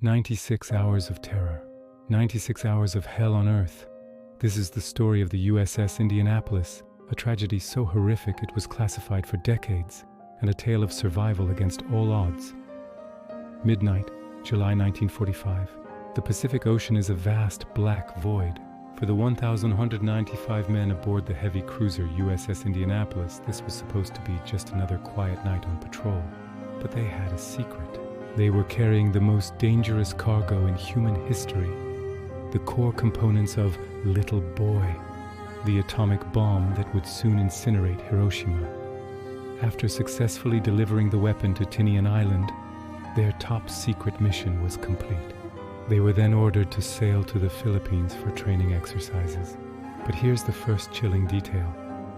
96 hours of terror. 96 hours of hell on Earth. This is the story of the USS Indianapolis, a tragedy so horrific it was classified for decades, and a tale of survival against all odds. Midnight, July 1945. The Pacific Ocean is a vast black void. For the 1,195 men aboard the heavy cruiser USS Indianapolis, this was supposed to be just another quiet night on patrol. But they had a secret. They were carrying the most dangerous cargo in human history. The core components of Little Boy, the atomic bomb that would soon incinerate Hiroshima. After successfully delivering the weapon to Tinian Island, their top secret mission was complete. They were then ordered to sail to the Philippines for training exercises. But here's the first chilling detail.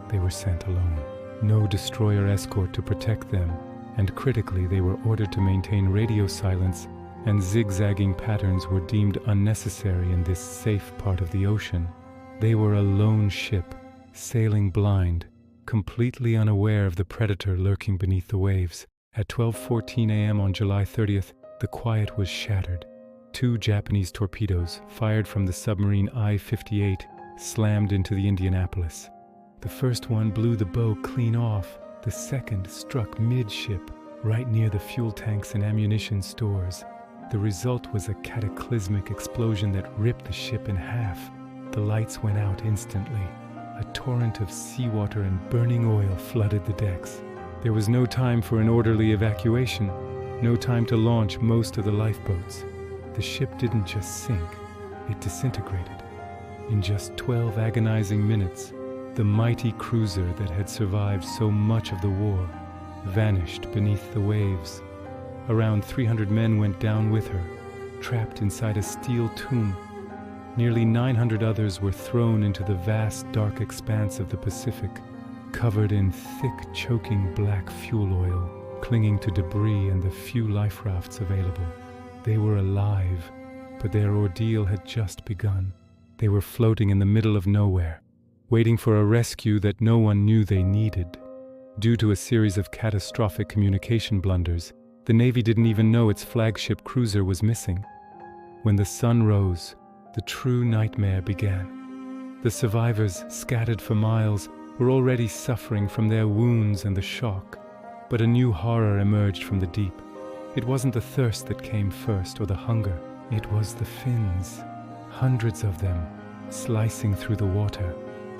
They were sent alone. No destroyer escort to protect them, and critically they were ordered to maintain radio silence, and zigzagging patterns were deemed unnecessary in this safe part of the ocean. They were a lone ship, sailing blind, completely unaware of the predator lurking beneath the waves. At 12:14 a.m. on July 30th, the quiet was shattered. 2 Japanese torpedoes, fired from the submarine I-58, slammed into the Indianapolis. The first one blew the bow clean off. The second struck midship, right near the fuel tanks and ammunition stores. The result was a cataclysmic explosion that ripped the ship in half. The lights went out instantly. A torrent of seawater and burning oil flooded the decks. There was no time for an orderly evacuation, no time to launch most of the lifeboats. The ship didn't just sink, it disintegrated. In just 12 agonizing minutes, the mighty cruiser that had survived so much of the war vanished beneath the waves. Around 300 men went down with her, trapped inside a steel tomb. Nearly 900 others were thrown into the vast dark expanse of the Pacific, covered in thick, choking black fuel oil, clinging to debris and the few life rafts available. They were alive, but their ordeal had just begun. They were floating in the middle of nowhere, waiting for a rescue that no one knew they needed. Due to a series of catastrophic communication blunders, the Navy didn't even know its flagship cruiser was missing. When the sun rose, the true nightmare began. The survivors, scattered for miles, were already suffering from their wounds and the shock. But a new horror emerged from the deep. It wasn't the thirst that came first or the hunger. It was the fins. Hundreds of them, slicing through the water.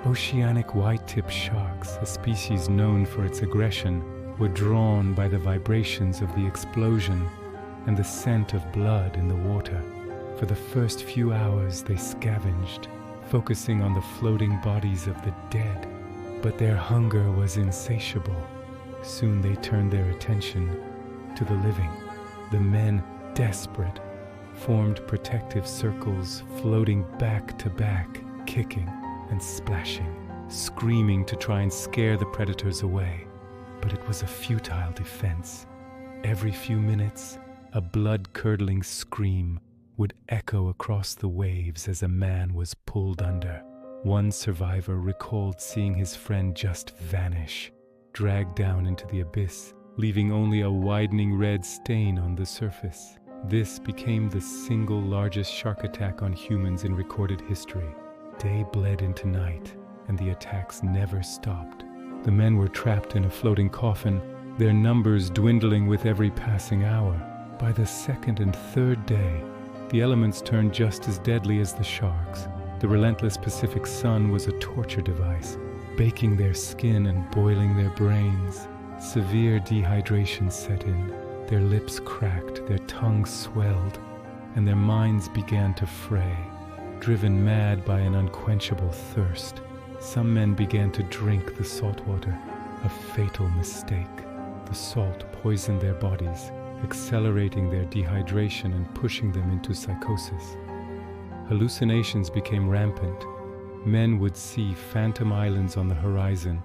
Oceanic white-tip sharks, a species known for its aggression, were drawn by the vibrations of the explosion and the scent of blood in the water. For the first few hours they scavenged, focusing on the floating bodies of the dead. But their hunger was insatiable. Soon they turned their attention to the living. The men, desperate, formed protective circles, floating back to back, kicking and splashing, screaming to try and scare the predators away. But it was a futile defense. Every few minutes, a blood-curdling scream would echo across the waves as a man was pulled under. One survivor recalled seeing his friend just vanish, dragged down into the abyss, leaving only a widening red stain on the surface. This became the single largest shark attack on humans in recorded history. Day bled into night, and the attacks never stopped. The men were trapped in a floating coffin, their numbers dwindling with every passing hour. By the second and third day, the elements turned just as deadly as the sharks. The relentless Pacific sun was a torture device, baking their skin and boiling their brains. Severe dehydration set in. Their lips cracked, their tongues swelled, and their minds began to fray. Driven mad by an unquenchable thirst, some men began to drink the salt water, a fatal mistake. The salt poisoned their bodies, accelerating their dehydration and pushing them into psychosis. Hallucinations became rampant. Men would see phantom islands on the horizon,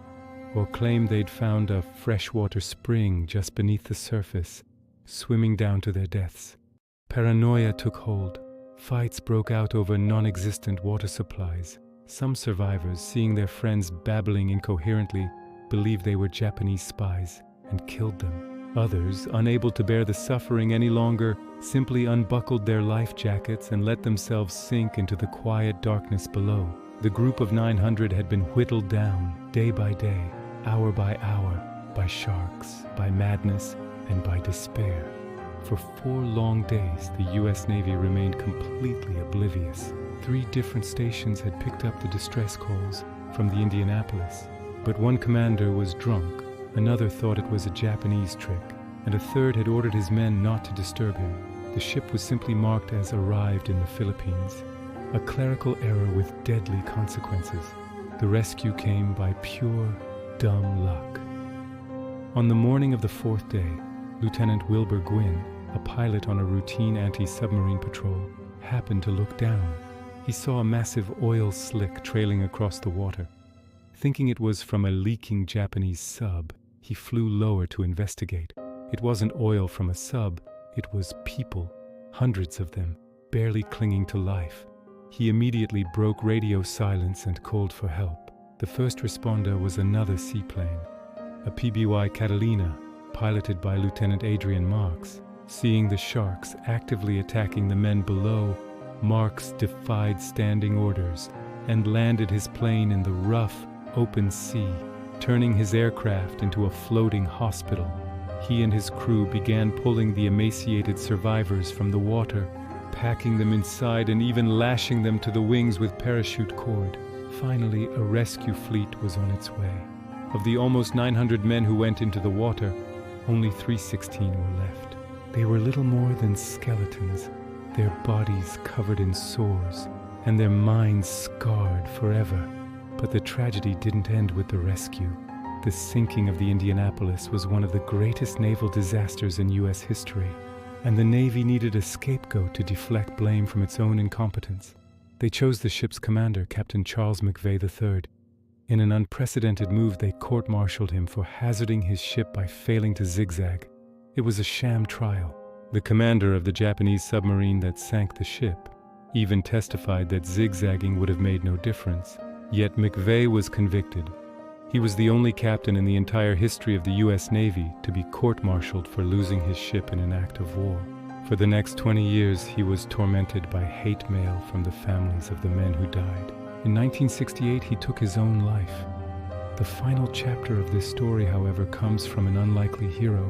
or claim they'd found a freshwater spring just beneath the surface, swimming down to their deaths. Paranoia took hold. Fights broke out over non-existent water supplies. Some survivors, seeing their friends babbling incoherently, believed they were Japanese spies and killed them. Others, unable to bear the suffering any longer, simply unbuckled their life jackets and let themselves sink into the quiet darkness below. The group of 900 had been whittled down, day by day, hour by hour, by sharks, by madness, and by despair. For 4 long days, the U.S. Navy remained completely oblivious. 3 different stations had picked up the distress calls from the Indianapolis, but one commander was drunk, another thought it was a Japanese trick, and a third had ordered his men not to disturb him. The ship was simply marked as arrived in the Philippines, a clerical error with deadly consequences. The rescue came by pure, dumb luck. On the morning of the 4th day, Lieutenant Wilbur Gwynn, a pilot on a routine anti-submarine patrol, happened to look down. He saw a massive oil slick trailing across the water. Thinking it was from a leaking Japanese sub, he flew lower to investigate. It wasn't oil from a sub, it was people, hundreds of them, barely clinging to life. He immediately broke radio silence and called for help. The first responder was another seaplane, a PBY Catalina, piloted by Lieutenant Adrian Marks. Seeing the sharks actively attacking the men below, Marks defied standing orders and landed his plane in the rough, open sea, turning his aircraft into a floating hospital. He and his crew began pulling the emaciated survivors from the water, packing them inside and even lashing them to the wings with parachute cord. Finally, a rescue fleet was on its way. Of the almost 900 men who went into the water, only 316 were left. They were little more than skeletons, their bodies covered in sores, and their minds scarred forever. But the tragedy didn't end with the rescue. The sinking of the Indianapolis was one of the greatest naval disasters in U.S. history, and the Navy needed a scapegoat to deflect blame from its own incompetence. They chose the ship's commander, Captain Charles McVay III. In an unprecedented move, they court-martialed him for hazarding his ship by failing to zigzag. It was a sham trial. The commander of the Japanese submarine that sank the ship even testified that zigzagging would have made no difference. Yet McVay was convicted. He was the only captain in the entire history of the U.S. Navy to be court-martialed for losing his ship in an act of war. For the next 20 years, he was tormented by hate mail from the families of the men who died. In 1968, he took his own life. The final chapter of this story, however, comes from an unlikely hero,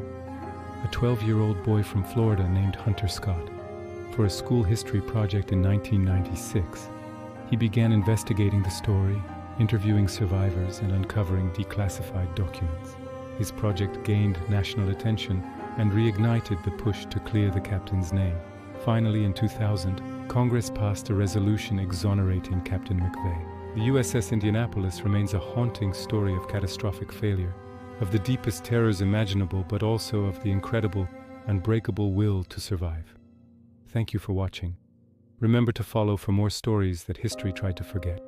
a 12-year-old boy from Florida named Hunter Scott. For a school history project in 1996, he began investigating the story, interviewing survivors, and uncovering declassified documents. His project gained national attention and reignited the push to clear the captain's name. Finally, in 2000, Congress passed a resolution exonerating Captain McVay. The USS Indianapolis remains a haunting story of catastrophic failure, of the deepest terrors imaginable, but also of the incredible, unbreakable will to survive. Thank you for watching. Remember to follow for more stories that history tried to forget.